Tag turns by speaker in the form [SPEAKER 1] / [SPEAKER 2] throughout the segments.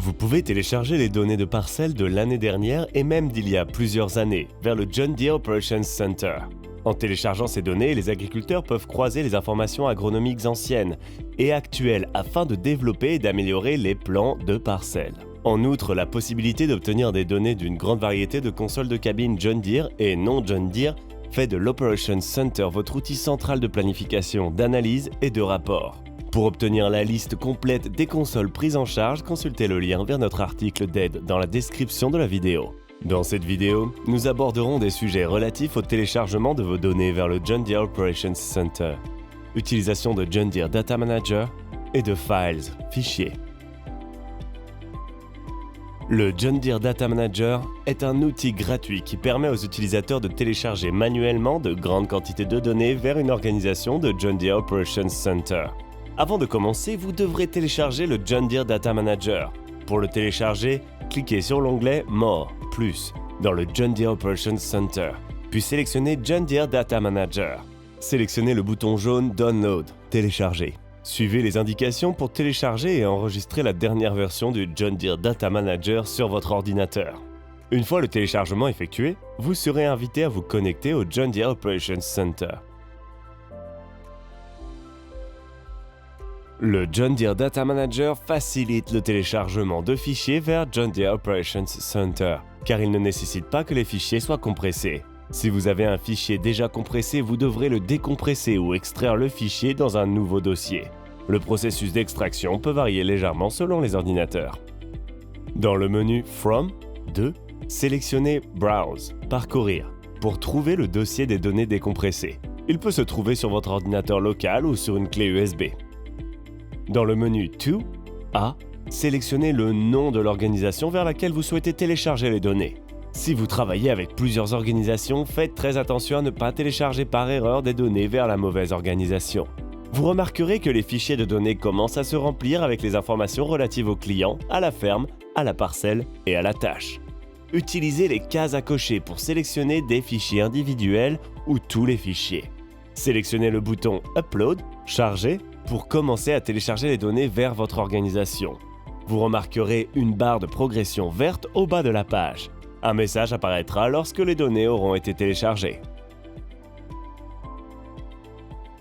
[SPEAKER 1] Vous pouvez télécharger les données de parcelles de l'année dernière et même d'il y a plusieurs années vers le John Deere Operations Center. En téléchargeant ces données, les agriculteurs peuvent croiser les informations agronomiques anciennes et actuelles afin de développer et d'améliorer les plans de parcelles. En outre, la possibilité d'obtenir des données d'une grande variété de consoles de cabine John Deere et non John Deere fait de l'Operations Center votre outil central de planification, d'analyse et de rapport. Pour obtenir la liste complète des consoles prises en charge, consultez le lien vers notre article d'aide dans la description de la vidéo. Dans cette vidéo, nous aborderons des sujets relatifs au téléchargement de vos données vers le John Deere Operations Center, utilisation de John Deere Data Manager et de Files, fichiers. Le John Deere Data Manager est un outil gratuit qui permet aux utilisateurs de télécharger manuellement de grandes quantités de données vers une organisation de John Deere Operations Center. Avant de commencer, vous devrez télécharger le John Deere Data Manager. Pour le télécharger, cliquez sur l'onglet More, plus, dans le John Deere Operations Center, puis sélectionnez John Deere Data Manager. Sélectionnez le bouton jaune Download, télécharger. Suivez les indications pour télécharger et enregistrer la dernière version du John Deere Data Manager sur votre ordinateur. Une fois le téléchargement effectué, vous serez invité à vous connecter au John Deere Operations Center. Le John Deere Data Manager facilite le téléchargement de fichiers vers John Deere Operations Center, car il ne nécessite pas que les fichiers soient compressés. Si vous avez un fichier déjà compressé, vous devrez le décompresser ou extraire le fichier dans un nouveau dossier. Le processus d'extraction peut varier légèrement selon les ordinateurs. Dans le menu From, sélectionnez Browse, parcourir, pour trouver le dossier des données décompressées. Il peut se trouver sur votre ordinateur local ou sur une clé USB. Dans le menu To, sélectionnez le nom de l'organisation vers laquelle vous souhaitez télécharger les données. Si vous travaillez avec plusieurs organisations, faites très attention à ne pas télécharger par erreur des données vers la mauvaise organisation. Vous remarquerez que les fichiers de données commencent à se remplir avec les informations relatives au client, à la ferme, à la parcelle et à la tâche. Utilisez les cases à cocher pour sélectionner des fichiers individuels ou tous les fichiers. Sélectionnez le bouton Upload, charger, pour commencer à télécharger les données vers votre organisation. Vous remarquerez une barre de progression verte au bas de la page. Un message apparaîtra lorsque les données auront été téléchargées.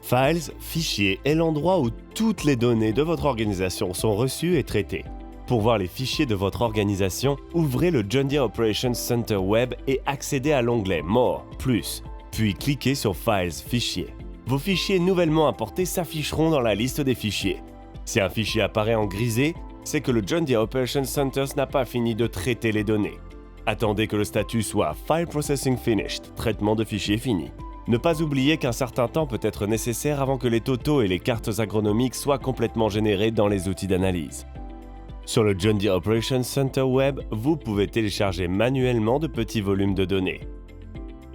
[SPEAKER 1] Files, fichiers, est l'endroit où toutes les données de votre organisation sont reçues et traitées. Pour voir les fichiers de votre organisation, ouvrez le John Deere Operations Center Web et accédez à l'onglet More, plus, puis cliquez sur Files, fichiers. Vos fichiers nouvellement importés s'afficheront dans la liste des fichiers. Si un fichier apparaît en grisé, c'est que le John Deere Operations Center n'a pas fini de traiter les données. Attendez que le statut soit File Processing Finished, traitement de fichier fini. Ne pas oublier qu'un certain temps peut être nécessaire avant que les totaux et les cartes agronomiques soient complètement générés dans les outils d'analyse. Sur le John Deere Operations Center Web, vous pouvez télécharger manuellement de petits volumes de données.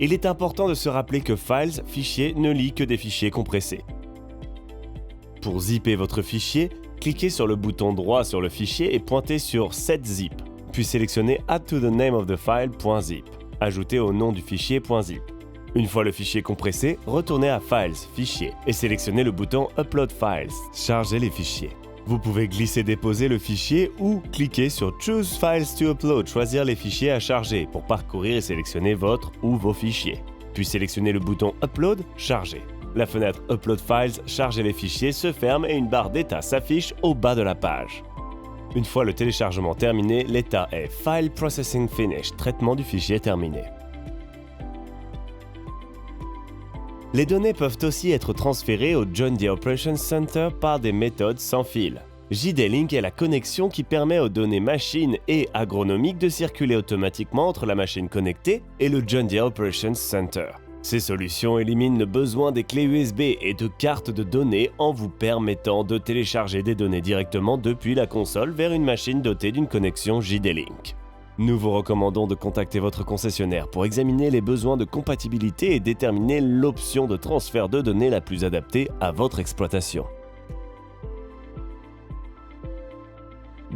[SPEAKER 1] Il est important de se rappeler que Files, fichier, ne lit que des fichiers compressés. Pour zipper votre fichier, cliquez sur le bouton droit sur le fichier et pointez sur Set Zip, puis sélectionnez Add to the name of the file .zip, ajoutez au nom du fichier .zip. Une fois le fichier compressé, retournez à Files, fichier, et sélectionnez le bouton Upload Files, chargez les fichiers. Vous pouvez glisser-déposer le fichier ou cliquer sur Choose Files to Upload, choisir les fichiers à charger pour parcourir et sélectionner votre ou vos fichiers. Puis sélectionnez le bouton Upload, charger. La fenêtre Upload Files, charger les fichiers se ferme et une barre d'état s'affiche au bas de la page. Une fois le téléchargement terminé, l'état est File Processing Finished, traitement du fichier terminé. Les données peuvent aussi être transférées au John Deere Operations Center par des méthodes sans fil. JD-Link est la connexion qui permet aux données machines et agronomiques de circuler automatiquement entre la machine connectée et le John Deere Operations Center. Ces solutions éliminent le besoin des clés USB et de cartes de données en vous permettant de télécharger des données directement depuis la console vers une machine dotée d'une connexion JD-Link. Nous vous recommandons de contacter votre concessionnaire pour examiner les besoins de compatibilité et déterminer l'option de transfert de données la plus adaptée à votre exploitation.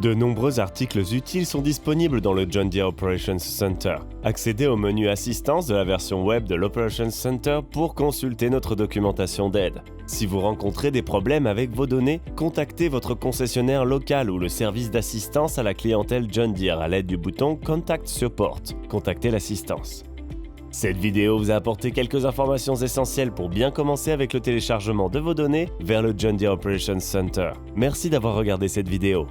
[SPEAKER 1] De nombreux articles utiles sont disponibles dans le John Deere Operations Center. Accédez au menu Assistance de la version web de l'Operations Center pour consulter notre documentation d'aide. Si vous rencontrez des problèmes avec vos données, contactez votre concessionnaire local ou le service d'assistance à la clientèle John Deere à l'aide du bouton Contact Support. Contactez l'assistance. Cette vidéo vous a apporté quelques informations essentielles pour bien commencer avec le téléchargement de vos données vers le John Deere Operations Center. Merci d'avoir regardé cette vidéo.